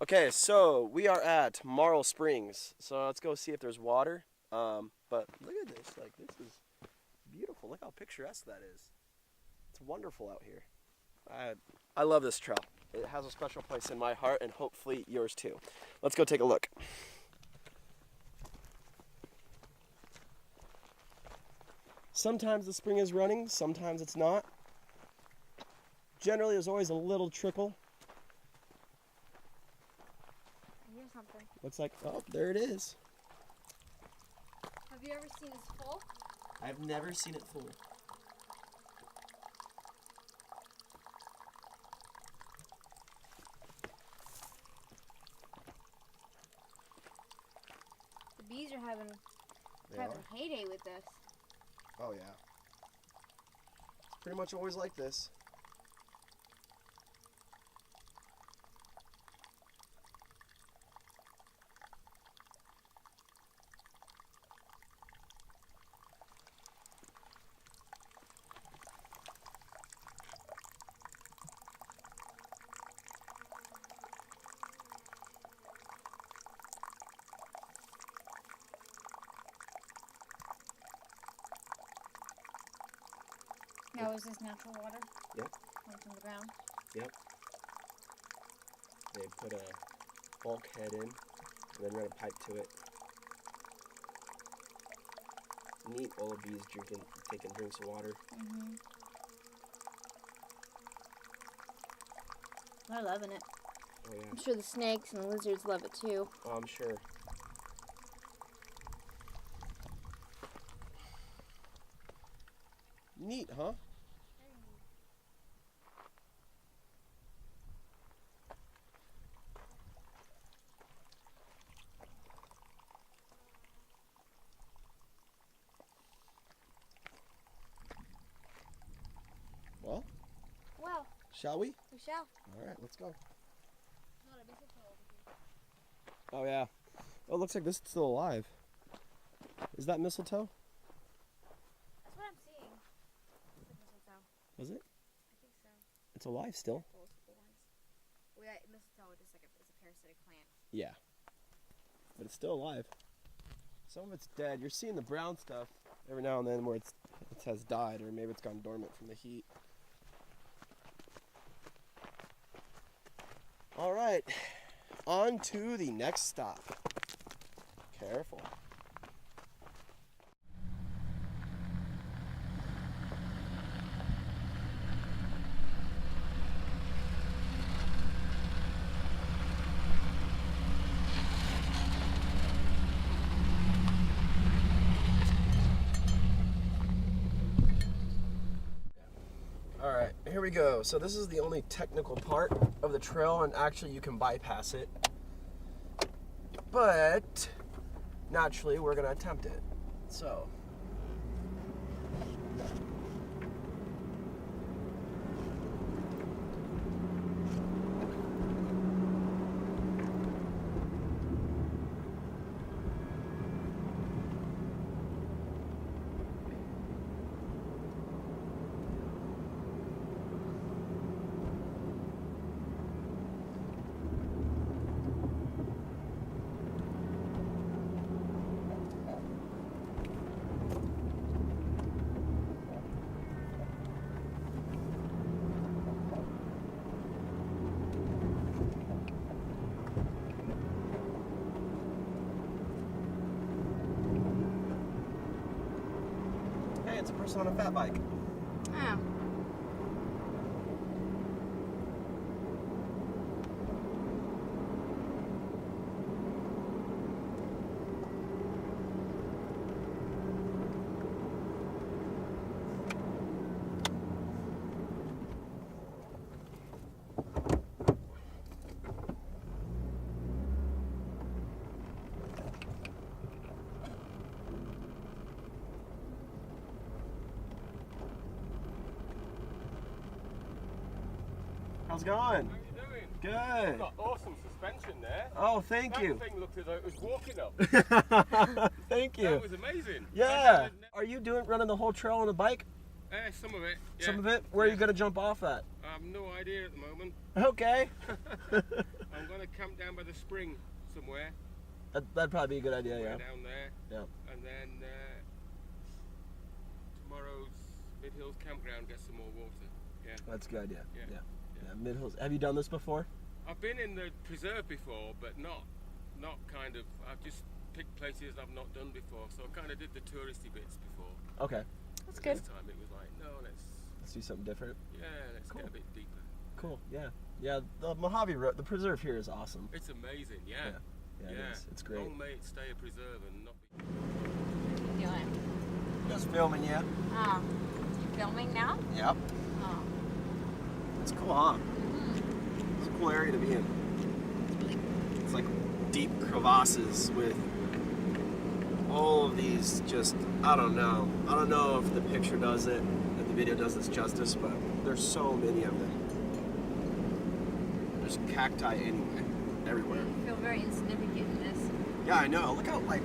Okay, so we are at Marl Springs. So let's go see if there's water. But look at this. Like, this is beautiful. Look how picturesque that is. It's wonderful out here. I love this trail. It has a special place in my heart and hopefully yours too. Let's go take a look. Sometimes the spring is running, sometimes it's not. Generally, there's always a little trickle. I hear something. Looks like, oh, there it is. Have you ever seen this full? I've never seen it full. The bees are having a heyday with this. Oh yeah. It's pretty much always like this. Now, is this natural water? Yep. Right from the ground? Yep. They put a bulkhead in and then run a pipe to it. Neat, all the bees taking drinks of water. Mm-hmm. They're loving it. Oh yeah. I'm sure the snakes and the lizards love it too. Oh, I'm sure. Neat, huh? Well, shall we? We shall. All right, let's go. Oh yeah. Oh, it looks like this is still alive. Is that mistletoe? That's what I'm seeing. It's like mistletoe. Was it? I think so. It's alive still. Multiple ones. Well, yeah, mistletoe is like it's a parasitic plant. Yeah. But it's still alive. Some of it's dead. You're seeing the brown stuff every now and then where it has died, or maybe it's gone dormant from the heat. All right, on to the next stop. Careful. All right, here we go. So this is the only technical part of the trail, and actually you can bypass it. But naturally, we're gonna attempt it. So. It's a person on a fat bike. Oh. How's it going? How you doing? Good. You've got awesome suspension there. Oh, thank you. That thing looked as though it was walking up. Thank you. That was amazing. Yeah. Are you running the whole trail on a bike? Some of it. Yeah. Some of it? Where are you going to jump off at? I have no idea at the moment. Okay. I'm going to camp down spring somewhere. That'd probably be a good idea, somewhere yeah. down there. Yeah. And then tomorrow's Mid Hills campground, get some more water. Yeah. That's a good idea. Yeah. Yeah. Mid-Hills. Have you done this before? I've been in the preserve before, but not kind of. I've just picked places I've not done before, so I kind of did the touristy bits before. Okay. That's But good. This time it was like, no, let's do something different. let's Cool. get a bit deeper. Cool. Yeah. Yeah. The Mojave the preserve here is awesome. It's amazing, yeah. Yeah, it is. It's great. Long may it stay a preserve and not be. What are you doing? Just filming, yeah. Oh. You filming now? Yep. Oh. It's cool, huh? Mm-hmm. It's a cool area to be in. It's like deep crevasses with all of these just, I don't know. I don't know if the picture does it, if the video does this justice, but there's so many of them. There's cacti anyway, everywhere. I feel very insignificant in this. Yeah, I know. Look how, like,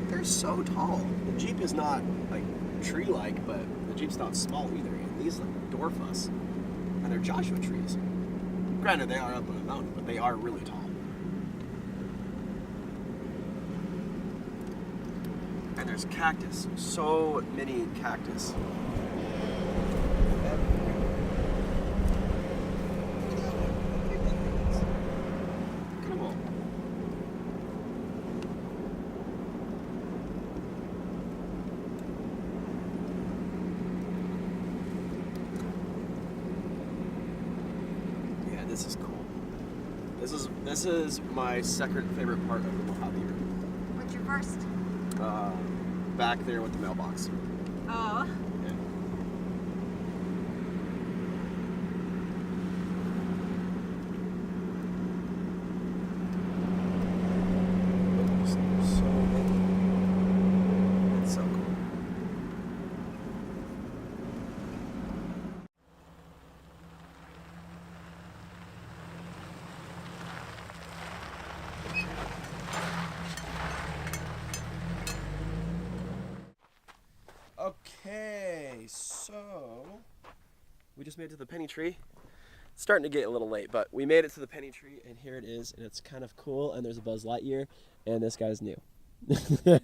they're so tall. The Jeep is not, like, tree-like, but the Jeep's not small either. And these, like, dwarf us. And they're Joshua trees. Granted, they are up on a mountain, but they are really tall. And there's cactus. So many cactus. Look at them all. Yeah, this is cool. This is my second favorite part of the Mojave River. What's your first? Back there with the mailbox. Oh. Yeah. So many. It's so cool. Okay, so we just made it to the penny tree. It's starting to get a little late, but we made it to the penny tree, and here it is, and it's kind of cool. And there's a Buzz Lightyear, and this guy's new. But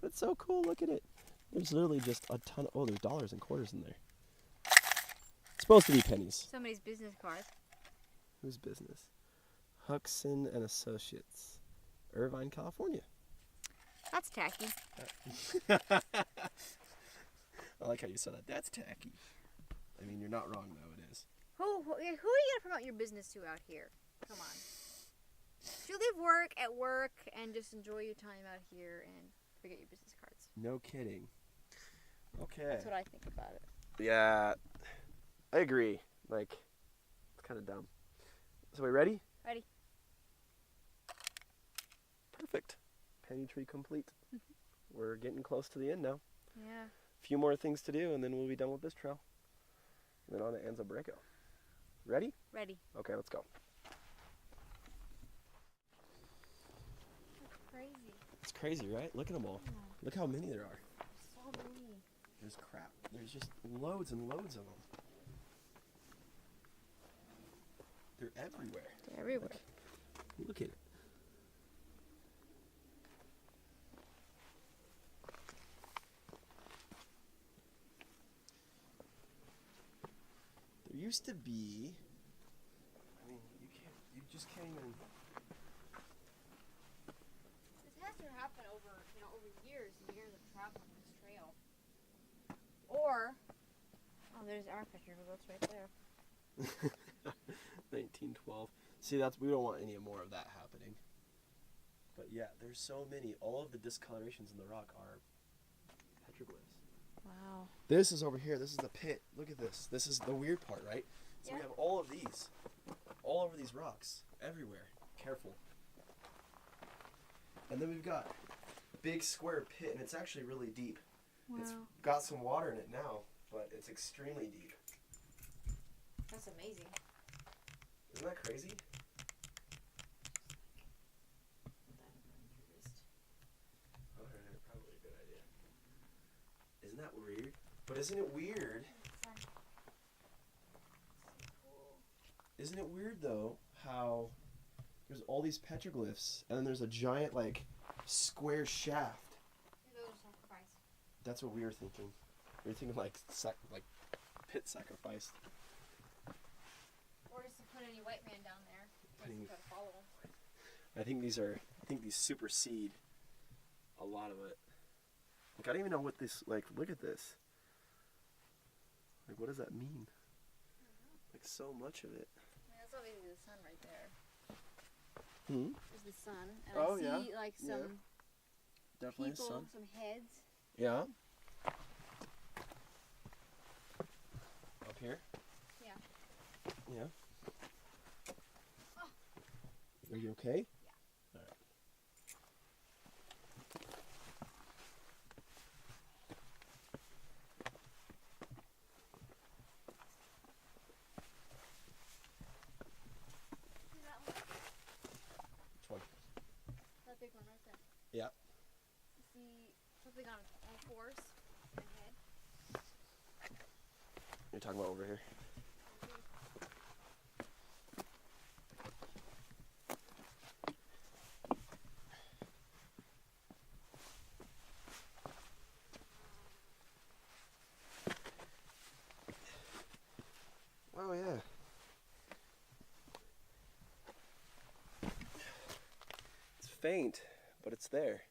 it's so cool. Look at it. There's literally just a ton. Oh, there's dollars and quarters in there. It's supposed to be pennies. Somebody's business card. Whose business? Huxon and Associates, Irvine, California. That's tacky. I like how you said that. That's tacky. I mean, you're not wrong, though. It is. Who are you gonna promote your business to out here? Come on. Do you leave work at work and just enjoy your time out here and forget your business cards? No kidding. Okay. That's what I think about it. Yeah, I agree. Like, it's kind of dumb. So we ready? Ready. Perfect. Penny tree complete. We're getting close to the end now. Yeah. A few more things to do, and then we'll be done with this trail. And then on to Anza Breco. Ready? Ready. Okay, let's go. That's crazy. It's crazy, right? Look at them all. Yeah. Look how many there are. So many. There's crap. There's just loads and loads of them. They're everywhere. They're everywhere. Look at it. There used to be, I mean, you just can't even. This has to happen over years and years of traveling this trail. Or, oh, there's our picture of us right there. 1912. See, we don't want any more of that happening. But yeah, there's so many. All of the discolorations in the rock are petroglyphs. Wow. This is over here. This is the pit. Look at this. This is the weird part, right? So we Yeah. have all of these. All over these rocks. Everywhere. Careful. And then we've got big square pit, and it's actually really deep. Wow. It's got some water in it now, but it's extremely deep. That's amazing. Isn't that crazy? Alright, probably a good idea. Isn't that weird? But isn't it weird? Isn't it weird though how there's all these petroglyphs, and then there's a giant like square shaft. Those are sacrificed. That's what we were thinking. We were thinking like pit sacrifice. Or just to put any white man down there. Putting- Try to follow him. I think these supersede a lot of it. Like I don't even know what this like. Look at this. Like what does that mean? Like so much of it. I mean, that's obviously the sun right there. Hmm. There's the sun, and Oh, I see yeah. like some Yeah. Definitely people, sun. some heads. Yeah. Up here. Yeah. Yeah. Oh. Are you okay? Yeah. All right. See that one? Which one? That big one right there. Yeah. You see something on all fours in the head? You're talking about over here. Oh yeah. It's faint, but it's there.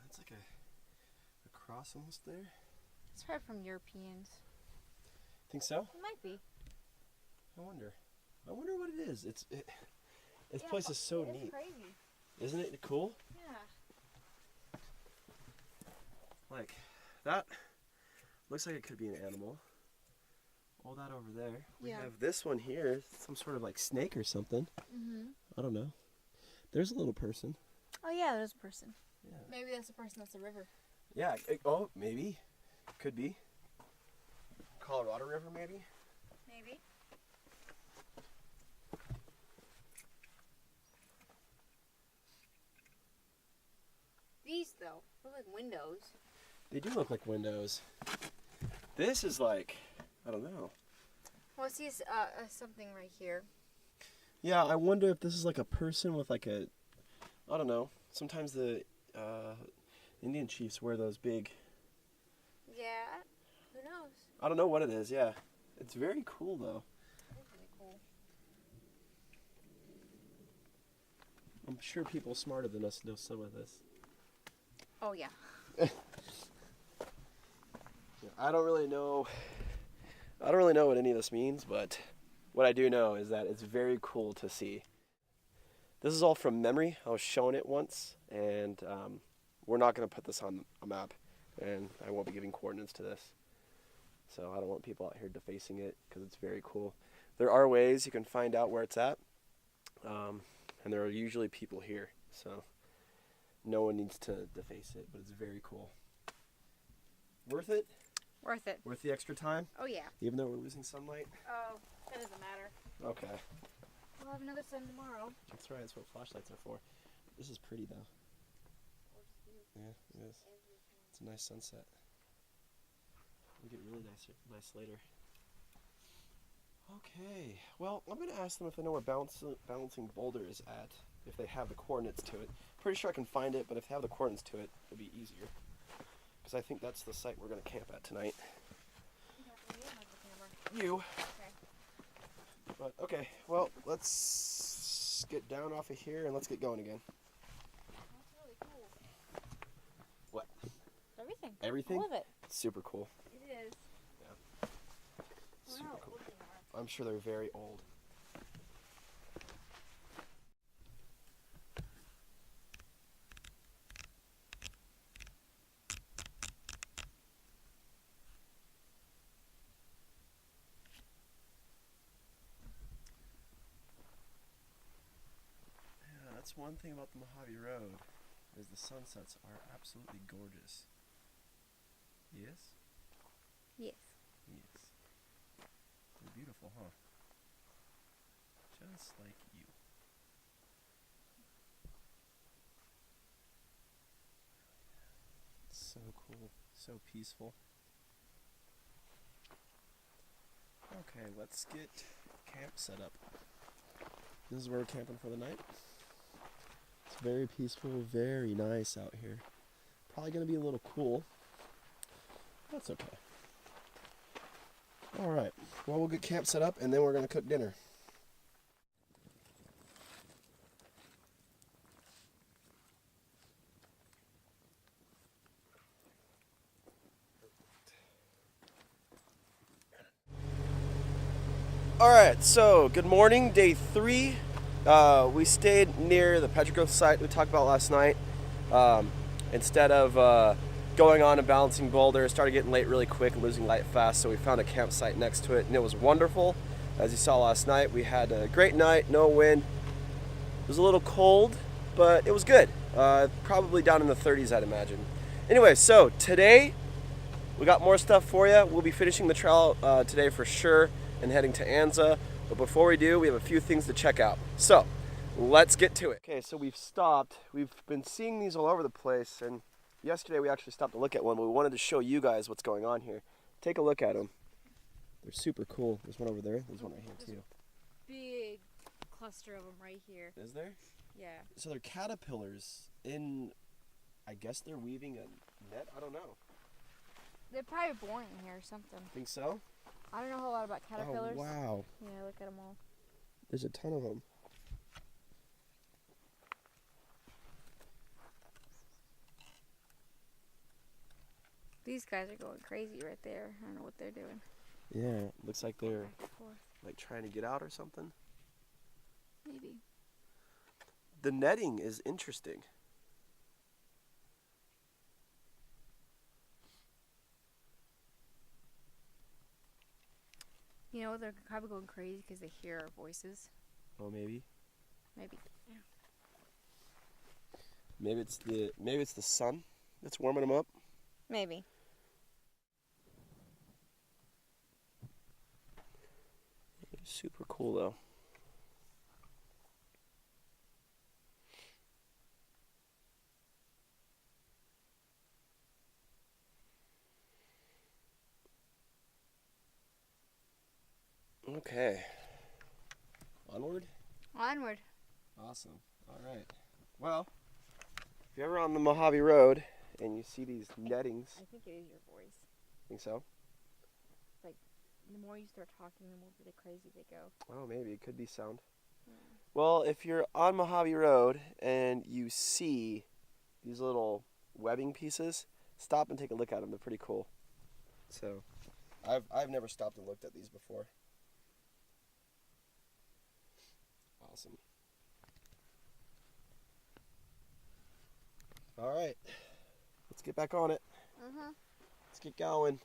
That's like a cross almost there. It's probably from Europeans. Think so? It might be. I wonder. I wonder what it is. This Yeah, place is so it's neat. crazy. Isn't it cool? Yeah. Like, that looks like it could be an animal. All that over there. We Yeah. have this one here, some sort of like snake or something. Mm-hmm. I don't know. There's a little person. Oh yeah, there's a person. Yeah. Maybe that's the person that's the river. Yeah. Oh, maybe. Could be. Colorado River, maybe. Maybe. These though look like windows. They do look like windows. This is like, I don't know. Well, I see something right here. Yeah, I wonder if this is like a person with like a, I don't know. Sometimes the Indian chiefs wear those big, Yeah. Who knows? I don't know what it is, yeah. It's very cool though. That is really cool. I'm sure people smarter than us know some of this. Oh yeah. Yeah, I don't really know what any of this means, but what I do know is that it's very cool to see. This is all from memory. I was shown it once, and we're not going to put this on a map, and I won't be giving coordinates to this. So I don't want people out here defacing it because it's very cool. There are ways you can find out where it's at, and there are usually people here, so no one needs to deface it, but it's very cool. Worth it? Worth it. Worth the extra time? Oh yeah. Even though we're losing sunlight? Oh, that doesn't matter. Okay. We'll have another sun tomorrow. That's right, that's what flashlights are for. This is pretty though. Yeah, it is. It's a nice sunset. It'll get really nice later. Okay, well, I'm going to ask them if they know where Balancing Boulder is at, if they have the coordinates to it. Pretty sure I can find it, but if they have the coordinates to it, it'll be easier. Because I think that's the site we're going to camp at tonight. You. Okay. But, okay, well, let's get down off of here and let's get going again. That's really cool. What? Everything. Everything? All of it. Super cool. It is. Super Wow. cool. I'm sure they're very old. one thing about the Mojave Road is the sunsets are absolutely gorgeous. Yes? Yes. Yes. They're beautiful, huh? Just like you. So cool. So peaceful. Okay, let's get camp set up. This is where we're camping for the night. It's very peaceful, very nice out here. Probably going to be a little cool. That's okay. Alright, well, we'll get camp set up and then we're going to cook dinner. Alright, so good morning, day 3. We stayed near the petroglyph site we talked about last night. Instead of going on and balancing boulders, it started getting late really quick and losing light fast, so we found a campsite next to it, and it was wonderful. As you saw last night, we had a great night, no wind. It was a little cold, but it was good. Probably down in the 30s, I'd imagine. Anyway, so today we got more stuff for you. We'll be finishing the trail today for sure and heading to Anza. But before we do, we have a few things to check out. So let's get to it. Okay, so we've stopped. We've been seeing these all over the place, and yesterday we actually stopped to look at one, but we wanted to show you guys what's going on here. Take a look at them. They're super cool. There's one over there. There's one right here too. Big cluster of them right here. Is there? Yeah. So they're caterpillars in, I guess they're weaving a net? I don't know. They're probably born in here or something. Think so? I don't know a whole lot about caterpillars. Oh, wow. Yeah, look at them all. There's a ton of them. These guys are going crazy right there. I don't know what they're doing. Yeah, looks like they're Back and forth. like trying to get out or something. Maybe. The netting is interesting. You know, they're probably going crazy because they hear our voices. Oh, maybe. Maybe. Yeah. Maybe it's the sun that's warming them up. Maybe. Super cool though. Okay. Onward? Onward. Awesome. All right. Well, if you're ever on the Mojave Road and you see these nettings, I think it is your voice. think so? The more you start talking, the more really crazy they go. Oh, maybe it could be sound. Yeah. Well, if you're on Mojave Road and you see these little webbing pieces, stop and take a look at them. They're pretty cool. So, I've never stopped and looked at these before. Awesome. All right, let's get back on it. Let's get going.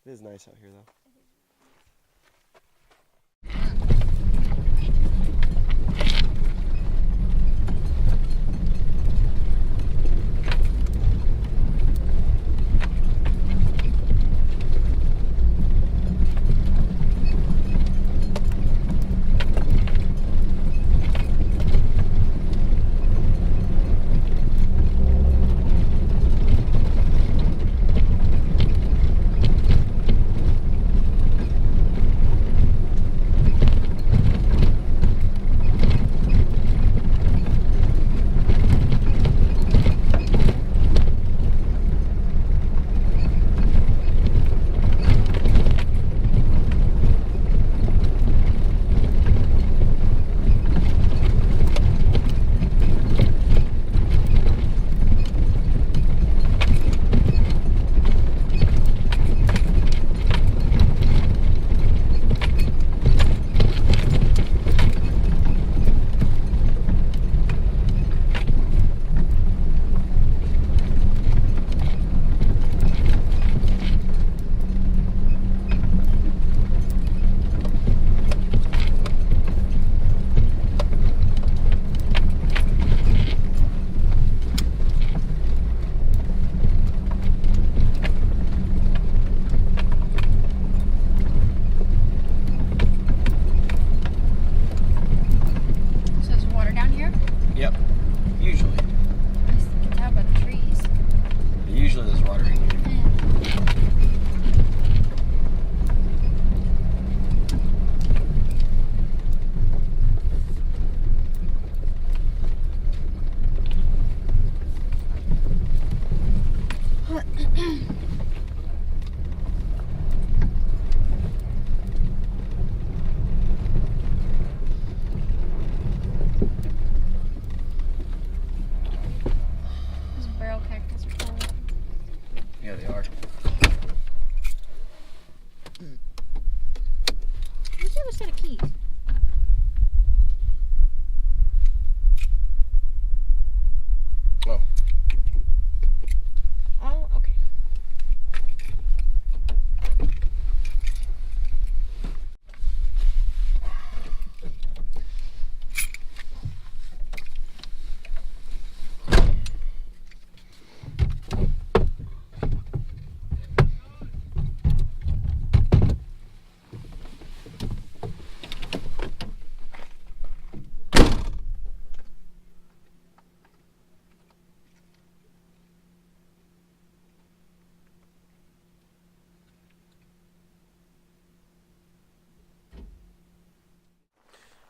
It is nice out here, though.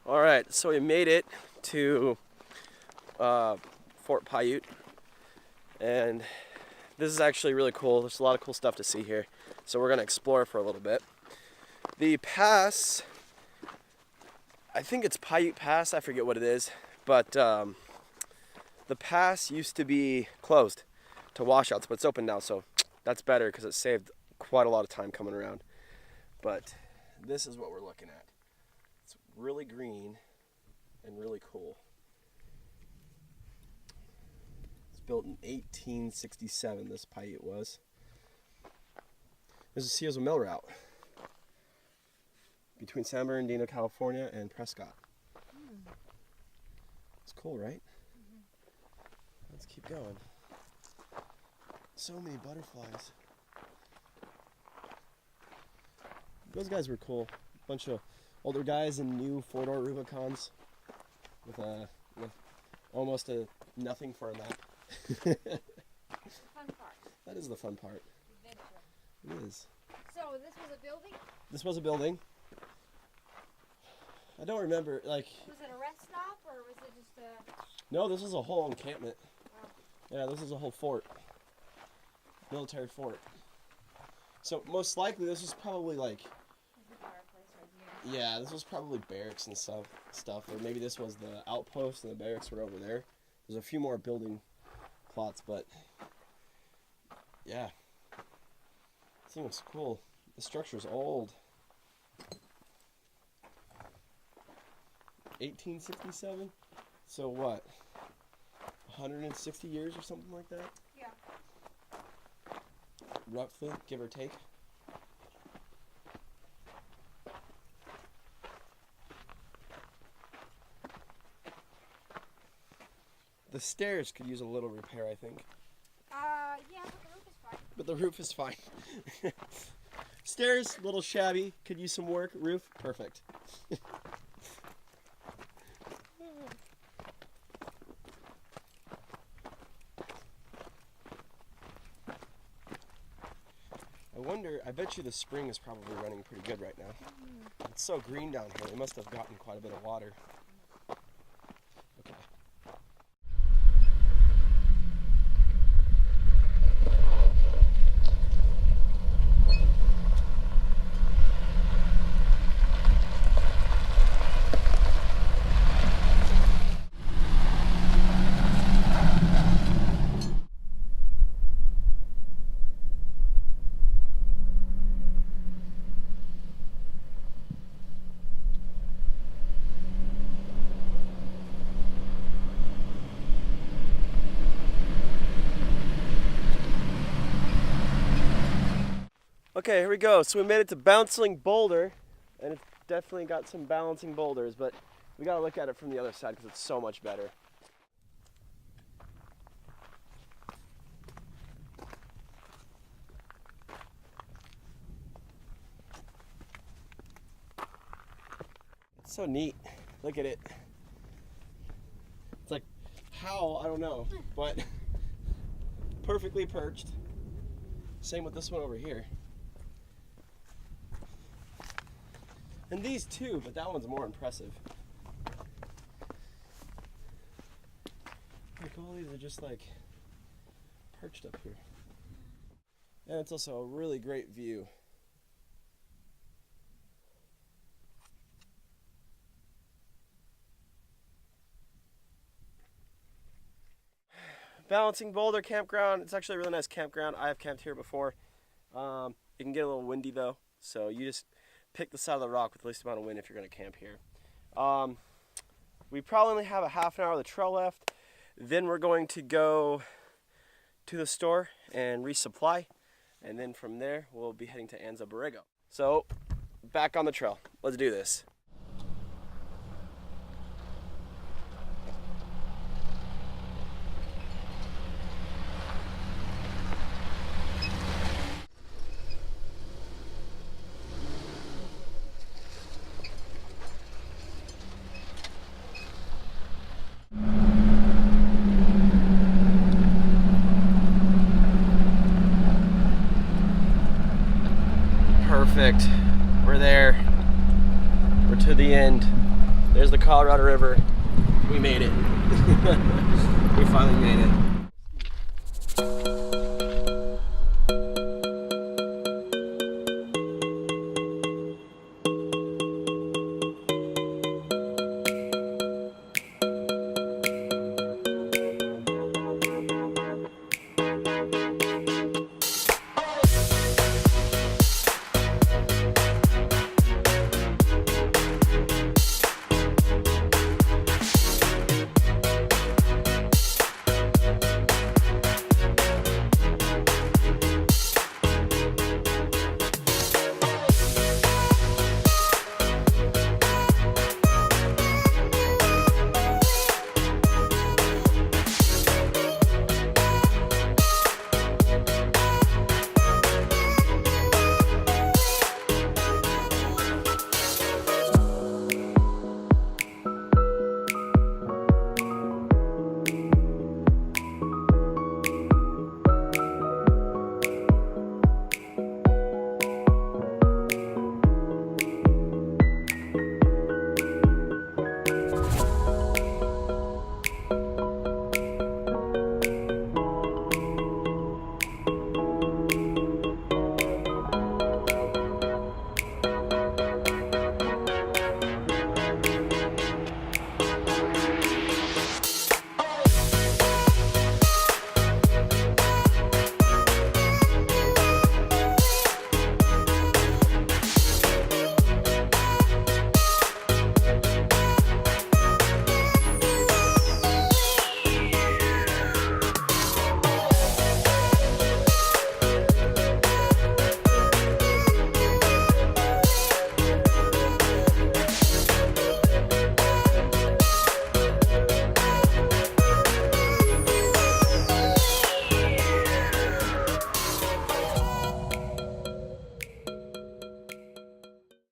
All right, so we made it to Fort Paiute, and this is actually really cool. There's a lot of cool stuff to see here, so we're gonna explore for a little bit. The pass, I think it's Paiute Pass, I forget what it is, but the pass used to be closed to washouts, but it's open now, so that's better because it saved quite a lot of time coming around. But this is what we're looking at. It's really green and really cool. It's built in 1867, this Paiute was. There's a Seals Mill route between San Bernardino, California and Prescott. It's cool, right? Let's keep going. So many butterflies. Those guys were cool. Bunch of older guys in new four-door Rubicons with almost a nothing for a map. Fun part. That is the fun part. Adventure. It is. So this was a building? This was a building. I don't remember, like... Was it a rest stop or was it just a... No, this was a whole encampment. Oh. Yeah, this is a whole fort. Military fort. So most likely this was probably like... There's a fireplace right here. Yeah, this was probably barracks and stuff. Or maybe this was the outpost and the barracks were over there. There's a few more building plots, but... Yeah. This thing looks cool. The structure's old. 1867? So what? 160 years or something like that? Yeah. Roughly, give or take. The stairs could use a little repair, I think. Yeah, but the roof is fine. But the roof is fine. Stairs, little shabby, could use some work. Roof, perfect. I bet you the spring is probably running pretty good right now. It's so green down here, they must have gotten quite a bit of water. Okay. Okay, here we go. So we made it to Bouncing Boulder, and it's definitely got some balancing boulders, but we gotta look at it from the other side because it's so much better. It's so neat. Look at it. It's like, how? I don't know, but perfectly perched. Same with this one over here. And these too, but that one's more impressive. Like all these are just like perched up here. And it's also a really great view. Balancing Boulder Campground. It's actually a really nice campground. I have camped here before. It can get a little windy though, so you just pick the side of the rock with the least amount of wind if you're going to camp here. We probably only have a half an hour of the trail left. Then we're going to go to the store and resupply. And then from there, we'll be heading to Anza Borrego. So, back on the trail. Let's do this. Perfect. We're there. We're to the end. There's the Colorado River. We made it. We finally made it.